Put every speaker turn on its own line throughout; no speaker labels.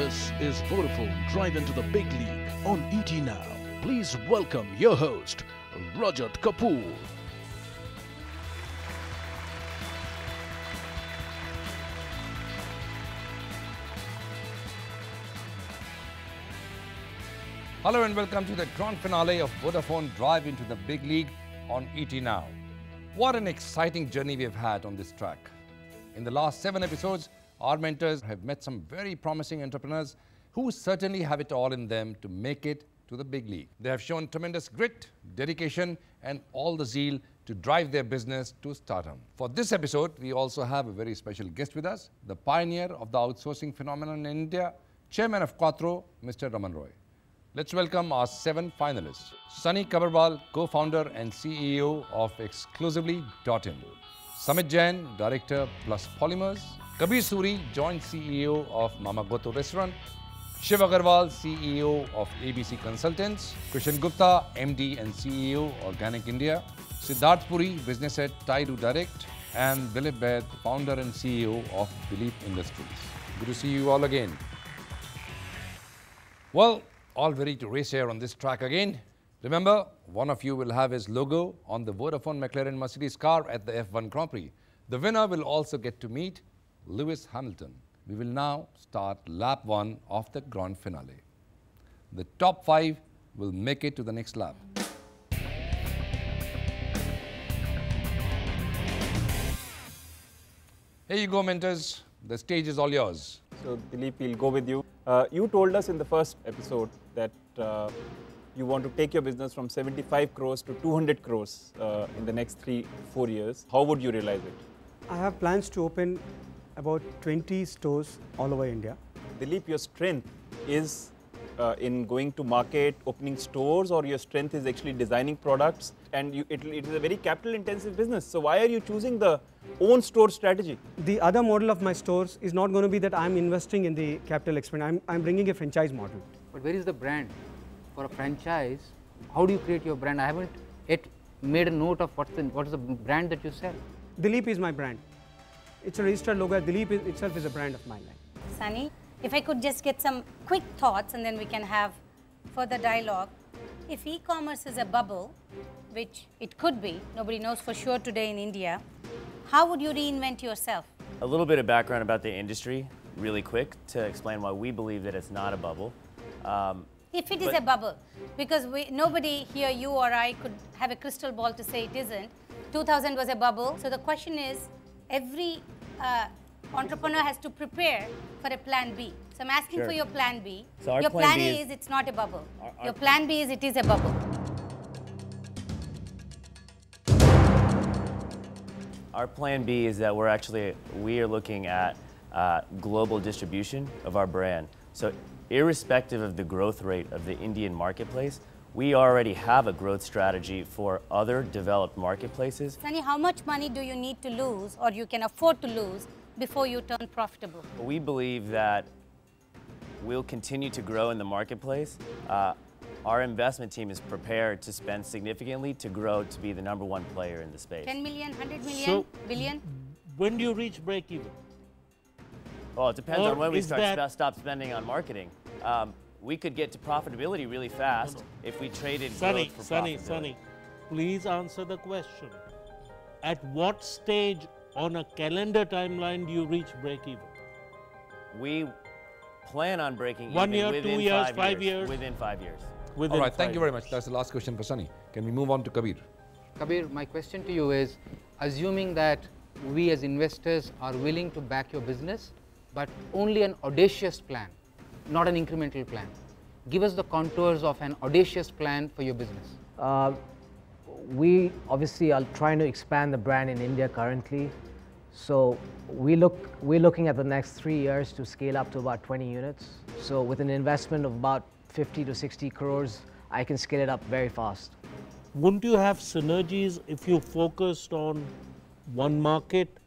This is Vodafone Drive into the Big League on ET Now. Please welcome your host, Rajat Kapoor.
Hello and welcome to the grand finale of Vodafone Drive into the Big League on ET Now. What an exciting journey we've had on this track. In the last 7 episodes, our mentors have met some very promising entrepreneurs who certainly have it all in them to make it to the big league. They have shown tremendous grit, dedication, and all the zeal to drive their business to stardom. For this episode, we also have a very special guest with us, the pioneer of the outsourcing phenomenon in India, Chairman of Quattro, Mr. Raman Roy. Let's welcome our 7 finalists. Sunny Kabarwal, co-founder and CEO of Exclusively.in. Samit Jain, Director Plus Polymers. Kabir Suri, Joint CEO of Mama Goto Restaurant. Shiv Agrawal, CEO of ABC Consultants. Krishan Gupta, MD and CEO, Organic India. Siddharth Puri, Business Head, Taidu Direct. And Dilip Baid, Founder and CEO of Dilip Industries. Good to see you all again. Well, all ready to race here on this track again. Remember, one of you will have his logo on the Vodafone McLaren Mercedes car at the F1 Grand Prix. The winner will also get to meet Lewis Hamilton. We will now start lap 1 of the grand finale. The top 5 will make it to the next lap. Here you go, mentors. The stage is all yours.
So, Dilip, we'll go with you. You told us in the first episode that you want to take your business from 75 crores to 200 crores in the next 3-4 years. How would you realize it?
I have plans to open about 20 stores all over India.
Dilip, your strength is in going to market, opening stores, or your strength is actually designing products, and it is a very capital intensive business. So why are you choosing the own store strategy?
The other model of my stores is not going to be that I'm investing in the capital expense. I'm bringing a franchise model.
But where is the brand? For a franchise, how do you create your brand? I haven't yet made a note of what is the brand that you sell.
Dilip is my brand. It's a registered logo. Dilip itself is a brand of mine.
Sunny, if I could just get some quick thoughts and then we can have further dialogue. If e-commerce is a bubble, which it could be, nobody knows for sure today in India, how would you reinvent yourself?
A little bit of background about the industry, really quick, to explain why we believe that it's not a bubble.
If it is a bubble, because nobody here, you or I, could have a crystal ball to say it isn't. 2000 was a bubble. So the question is, every entrepreneur has to prepare for a plan B. So I'm asking for your plan B.
So
your plan A is it's not a bubble. Your plan B is it is a bubble.
Our plan B is that we are looking at global distribution of our brand. So irrespective of the growth rate of the Indian marketplace, we already have a growth strategy for other developed marketplaces.
Sunny, how much money do you need to lose or you can afford to lose before you turn profitable?
We believe that we'll continue to grow in the marketplace. Our investment team is prepared to spend significantly to grow to be the #1 player in the space.
10 million, 100 million,
So,
billion?
when do you reach break even?
Well, it depends on when we stop spending on marketing. We could get to profitability really fast if we traded growth for profitability.
Sunny, please answer the question. At what stage on a calendar timeline do you reach break even?
We plan on breaking
1
even
year,
within
2 years,
5
5 years?
Within 5 years.
All right, thank you very much. That's the last question for Sunny. Can we move on to Kabir?
Kabir, my question to you is, assuming that we as investors are willing to back your business, but only an audacious plan, not an incremental plan. Give us the contours of an audacious plan for your business.
We obviously are trying to expand the brand in India currently. So we're looking at the next 3 years to scale up to about 20 units. So with an investment of about 50 to 60 crores, I can scale it up very fast.
Wouldn't you have synergies if you focused on one market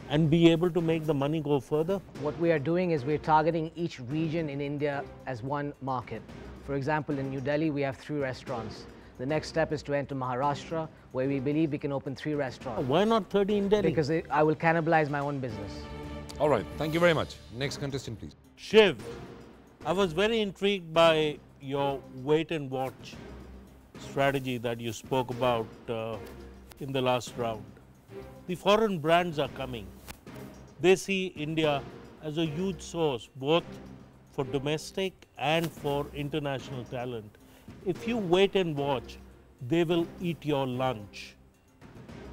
and be able to make the money go further?
What we are doing is we're targeting each region in India as one market. For example, in New Delhi, we have 3 restaurants. The next step is to enter Maharashtra, where we believe we can open 3 restaurants.
Why not 30 in Delhi?
Because I will cannibalize my own business.
All right, thank you very much. Next contestant, please.
Shiv, I was very intrigued by your wait and watch strategy that you spoke about in the last round. The foreign brands are coming. They see India as a huge source both for domestic and for international talent. If you wait and watch, they will eat your lunch.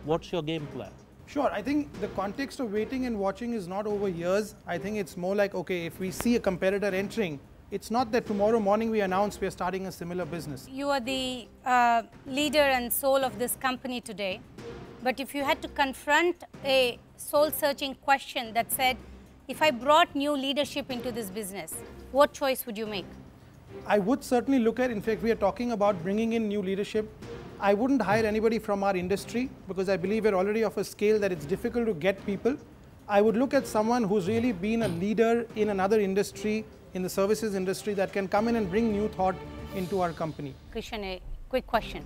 What's your game plan?
Sure, I think the context of waiting and watching is not over years. I think it's more like, okay, if we see a competitor entering, it's not that tomorrow morning we announce we are starting a similar business.
You are the leader and soul of this company today. But if you had to confront a soul-searching question that said, if I brought new leadership into this business, what choice would you make?
I would certainly look at, in fact, we are talking about bringing in new leadership. I wouldn't hire anybody from our industry because I believe we're already of a scale that it's difficult to get people. I would look at someone who's really been a leader in another industry, in the services industry, that can come in and bring new thought into our company.
Krishan, a quick question.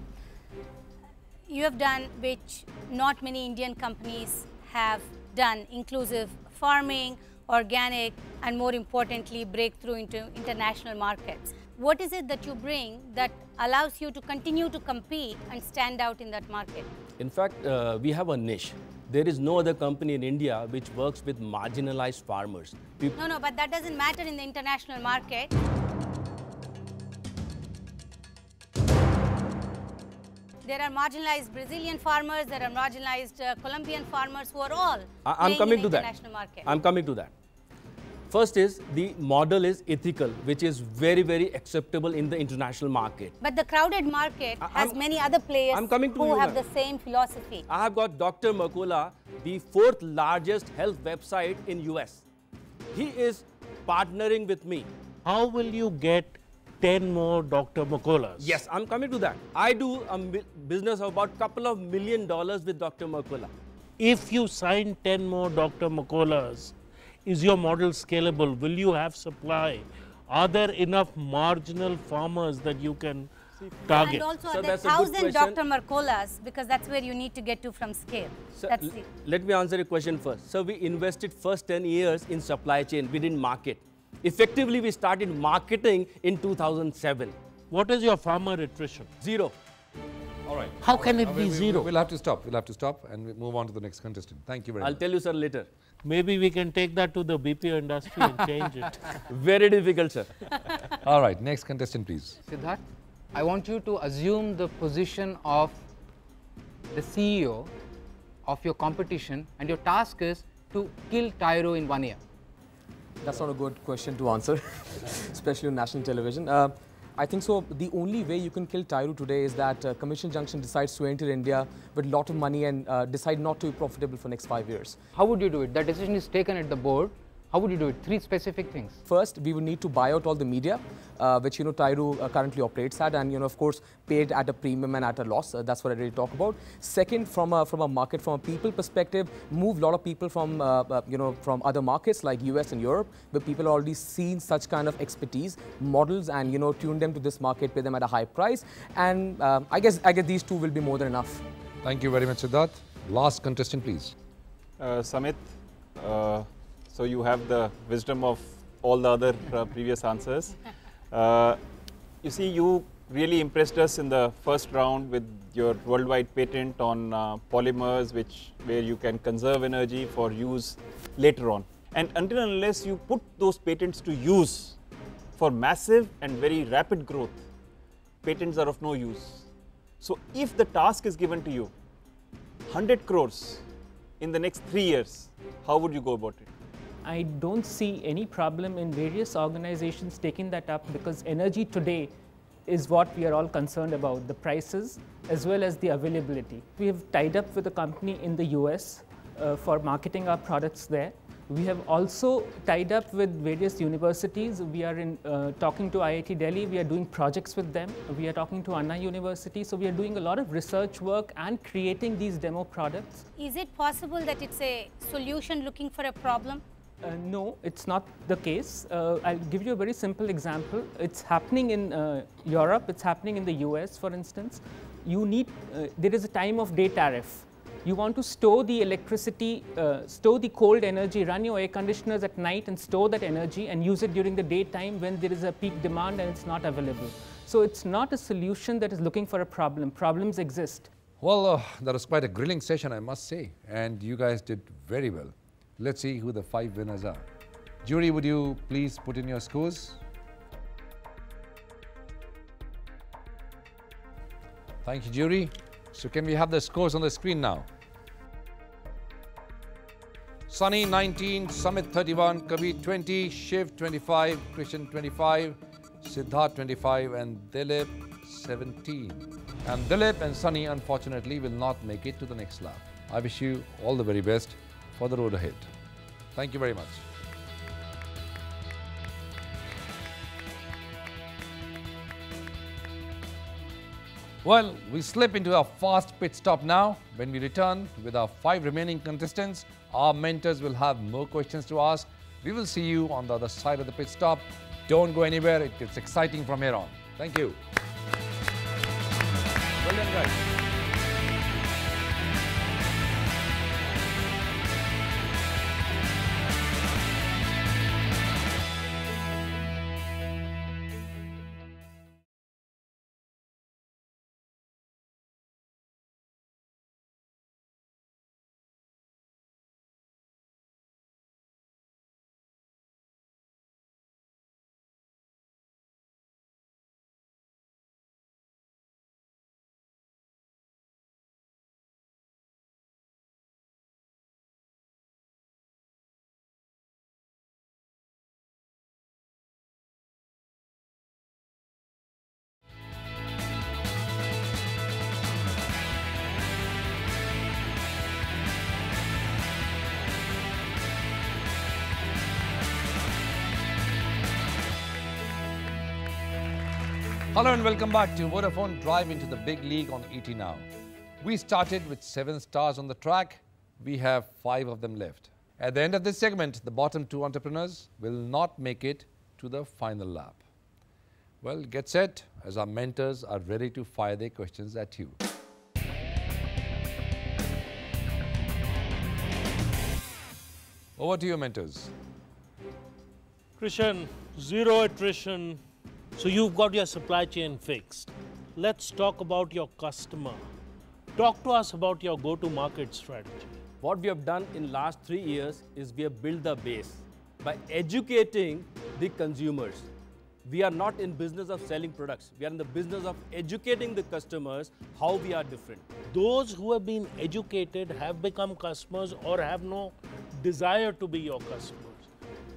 You have done which not many Indian companies have done, inclusive farming, organic, and more importantly, breakthrough into international markets. What is it that you bring that allows you to continue to compete and stand out in that market?
In fact, we have a niche. There is no other company in India which works with marginalized farmers.
No, but that doesn't matter in the international market. There are marginalized Brazilian farmers, there are marginalized Colombian farmers who are all
I'm coming to that.
International market.
I'm coming to that. First is the model is ethical, which is very, very acceptable in the international market.
But the crowded market has many other players who have the same philosophy.
I have got Dr. Mercola, the 4th largest health website in US. He is partnering with me.
How will you get 10 more Dr. Mercolas?
Yes, I'm coming to that. I do a business of about couple of $1 million with Dr. Mercola.
If you sign 10 more Dr. Mercolas, is your model scalable? Will you have supply? Are there enough marginal farmers that you can target?
And also, are there 1,000 Dr. Mercolas? Because that's where you need to get to from scale.
So let me answer a question first. So we invested first 10 years in supply chain. We didn't market. Effectively, we started marketing in 2007.
What is your farmer attrition?
0.
All right.
How can it be 0?
We'll have to stop. We'll have to stop and we'll move on to the next contestant. Thank you very much.
I'll tell you, sir, later.
Maybe we can take that to the BPO industry and change it.
Very difficult, sir.
All right. Next contestant, please.
Siddharth, I want you to assume the position of the CEO of your competition, and your task is to kill Tyro in 1 year.
That's not a good question to answer, especially on national television. I think so. The only way you can kill Tyro today is that Commission Junction decides to enter India with a lot of money and decide not to be profitable for next 5 years.
How would you do it? That decision is taken at the board. How would you do it? 3 specific things.
First, we would need to buy out all the media, which Tyro currently operates at, and of course, paid at a premium and at a loss. That's what I really talk about. Second, from a market, from a people perspective, move a lot of people from from other markets like US and Europe, where people are already seen such kind of expertise, models, and tune them to this market, pay them at a high price. And I guess these 2 will be more than enough.
Thank you very much, Siddharth. Last contestant, please.
Samit. So you have the wisdom of all the other previous answers. You see, you really impressed us in the first round with your worldwide patent on polymers, where you can conserve energy for use later on. And until and unless you put those patents to use for massive and very rapid growth, patents are of no use. So if the task is given to you, 100 crores in the next 3 years, how would you go about it?
I don't see any problem in various organizations taking that up, because energy today is what we are all concerned about, the prices as well as the availability. We have tied up with a company in the US for marketing our products there. We have also tied up with various universities. We are talking to IIT Delhi. We are doing projects with them. We are talking to Anna University. So we are doing a lot of research work and creating these demo products.
Is it possible that it's a solution looking for a problem?
No, it's not the case. I'll give you a very simple example. It's happening in Europe. It's happening in the US, for instance. There is a time of day tariff. You want to store the electricity, store the cold energy, run your air conditioners at night and store that energy and use it during the daytime when there is a peak demand and it's not available. So it's not a solution that is looking for a problem. Problems exist.
Well, that was quite a grilling session, I must say, and you guys did very well. Let's see who the 5 winners are. Jury, would you please put in your scores? Thank you, jury. So can we have the scores on the screen now? Sunny 19, Samit 31, Kabir 20, Shiv 25, Krishan 25, Siddharth 25 and Dilip 17. And Dilip and Sunny unfortunately will not make it to the next lap. I wish you all the very best for the road ahead. Thank you very much. Well, we slip into a fast pit stop now. When we return with our 5 remaining contestants, our mentors will have more questions to ask. We will see you on the other side of the pit stop. Don't go anywhere. It gets exciting from here on. Thank you. Well done, guys. Hello and welcome back to Vodafone Drive into the Big League on ET Now. We started with 7 stars on the track. We have 5 of them left. At the end of this segment, the bottom 2 entrepreneurs will not make it to the final lap. Well, get set as our mentors are ready to fire their questions at you. Over to you, mentors.
Krishan, zero attrition. So you've got your supply chain fixed. Let's talk about your customer. Talk to us about your go-to-market strategy.
What we have done in last 3 years is we have built the base by educating the consumers. We are not in business of selling products. We are in the business of educating the customers how we are different.
Those who have been educated have become customers or have no desire to be your customers.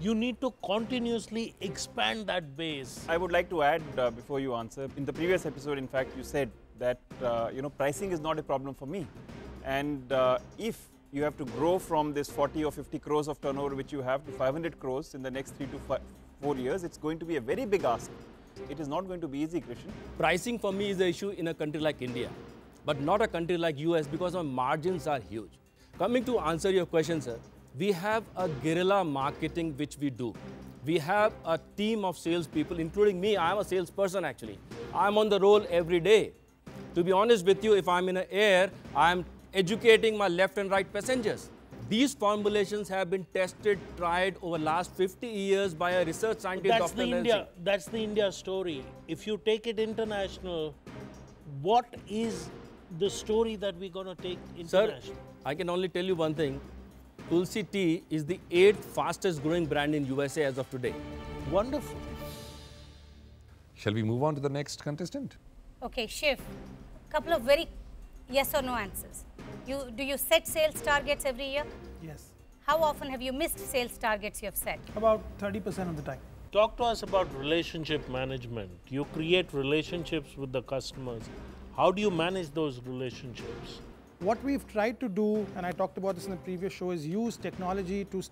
You need to continuously expand that base.
I would like to add before you answer. In the previous episode, in fact, you said that pricing is not a problem for me. And if you have to grow from this 40 or 50 crores of turnover which you have to 500 crores in the next 3 to 4 years, it's going to be a very big ask. It is not going to be easy, Krishan.
Pricing for me is the issue in a country like India, but not a country like US because our margins are huge. Coming to answer your question, sir, we have a guerrilla marketing which we do. We have a team of salespeople, including me. I am a salesperson actually. I'm on the roll every day. To be honest with you, if I'm in the air, I'm educating my left and right passengers. These formulations have been tested, tried over last 50 years by a research scientist, Dr. Nancy.
That's the India story. If you take it international, what is the story that we're going to take international?
Sir, I can only tell you one thing. Tulsi Tea is the 8th fastest growing brand in USA as of today.
Wonderful.
Shall we move on to the next contestant?
Okay, Shiv, couple of very yes or no answers. Do you set sales targets every year?
Yes.
How often have you missed sales targets you have set?
About 30% of the time.
Talk to us about relationship management. You create relationships with the customers. How do you manage those relationships?
What we've tried to do, and I talked about this in the previous show, is use technology to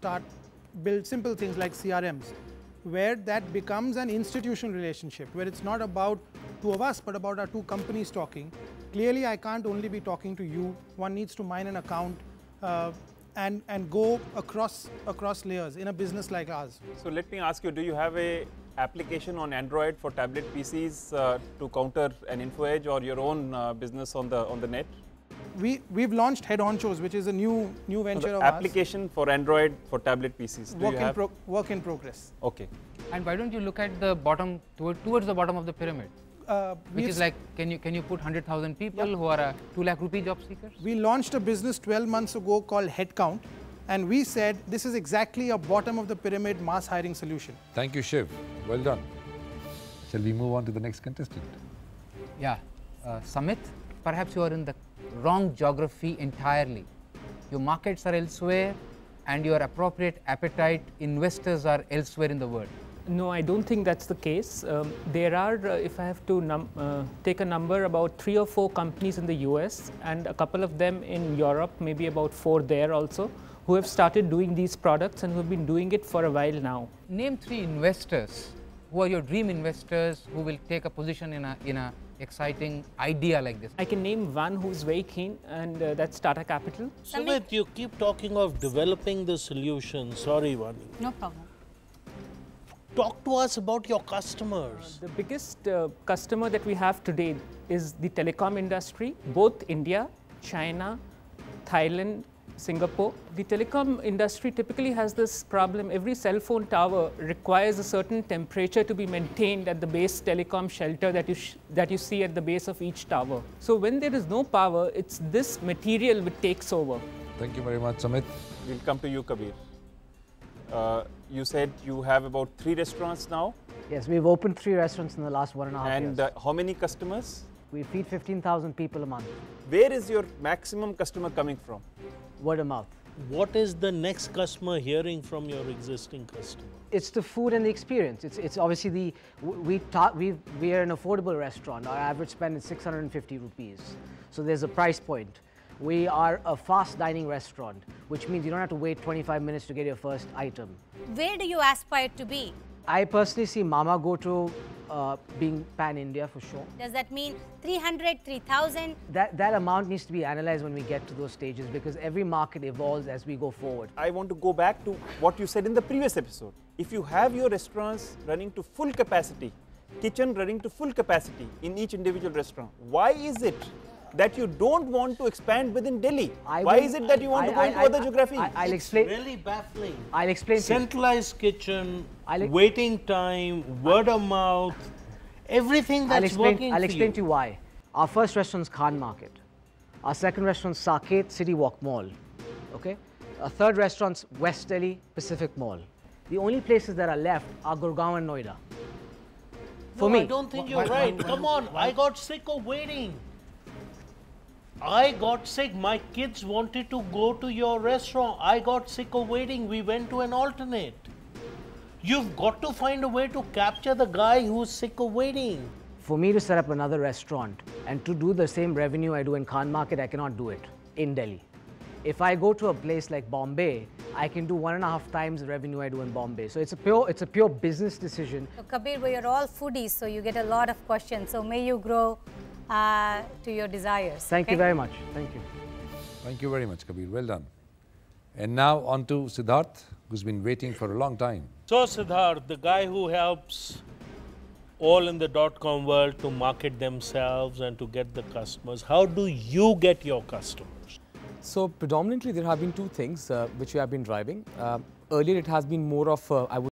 build simple things like CRMs, where that becomes an institutional relationship, where it's not about 2 of us, but about our 2 companies talking. Clearly, I can't only be talking to you. One needs to mine an account and go across layers in a business like ours.
So let me ask you, do you have a application on Android for tablet PCs to counter an info edge or your own business on the net?
we've launched Head Honchos, which is a new venture of
application for Android for tablet PCs.
Work in progress.
Okay.
And why don't you look at the bottom, towards the bottom of the pyramid? Which is like, can you put 100,000 people who are 2 lakh rupee job seekers?
We launched a business 12 months ago called Headcount, and we said this is exactly a bottom of the pyramid mass hiring solution.
Thank you, Shiv. Well done. Shall we move on to the next contestant?
Yeah, Samit, perhaps you are in the wrong geography entirely. Your markets are elsewhere and your appropriate appetite investors are elsewhere in the world.
No, I don't think that's the case. There are, if I have to take a number, about 3 or 4 companies in the US and a couple of them in Europe, maybe about 4 there also, who have started doing these products and who have been doing it for a while now.
Name 3 investors who are your dream investors who will take a position in a exciting idea like this.
I can name one who's very keen, and that's Tata Capital.
Sumit, you keep talking of developing the solution. Sorry, Vani.
No problem.
Talk to us about your customers.
The biggest customer that we have today is the telecom industry, both India, China, Thailand, Singapore. The telecom industry typically has this problem. Every cell phone tower requires a certain temperature to be maintained at the base telecom shelter that you see at the base of each tower. So when there is no power, it's this material which takes over.
Thank you very much, Samit.
We'll come to you, Kabir. You said you have about 3 restaurants now.
Yes, we've opened 3 restaurants in the last 1.5 years.
And how many customers?
We feed 15,000 people a month.
Where is your maximum customer coming from?
Word of mouth.
What is the next customer hearing from your existing customer?
It's the food and the experience. It's obviously we are an affordable restaurant. Our average spend is 650 rupees. So there's a price point. We are a fast dining restaurant, which means you don't have to wait 25 minutes to get your first item.
Where do you aspire to be?
I personally see Mama Go to being pan-India for sure.
Does that mean 300, 3,000?
That amount needs to be analyzed when we get to those stages, because every market evolves as we go forward.
I want to go back to what you said in the previous episode. If you have your restaurants running to full capacity, kitchen running to full capacity in each individual restaurant, why is it that you don't want to expand within Delhi? Why is it that you want to go into other geographies?
I'll explain.
It's really baffling.
I'll explain.
Centralized kitchen, waiting time, word of mouth, everything that's working for you.
I'll explain to you why. Our first restaurant is Khan Market. Our second restaurant is Saket City Walk Mall. Okay. Our third restaurant's West Delhi Pacific Mall. The only places that are left are Gurgaon and Noida. For me.
I don't think you're right. Come on, I got sick of waiting. I got sick. My kids wanted to go to your restaurant. I got sick of waiting. We went to an alternate. You've got to find a way to capture the guy who's sick of waiting.
For me to set up another restaurant and to do the same revenue I do in Khan Market, I cannot do it in Delhi. If I go to a place like Bombay, I can do 1.5 times the revenue I do in Bombay. So it's a pure business decision.
So Kabir, we are all foodies, so you get a lot of questions. So may you grow to your desires.
Thank you very much. Thank you.
Thank you very much, Kabir. Well done. And now on to Siddharth, who's been waiting for a long time.
So Siddharth, the guy who helps all in the .com world to market themselves and to get the customers, how do you get your customers?
So predominantly there have been 2 things which we have been driving. Earlier it has been more of, I would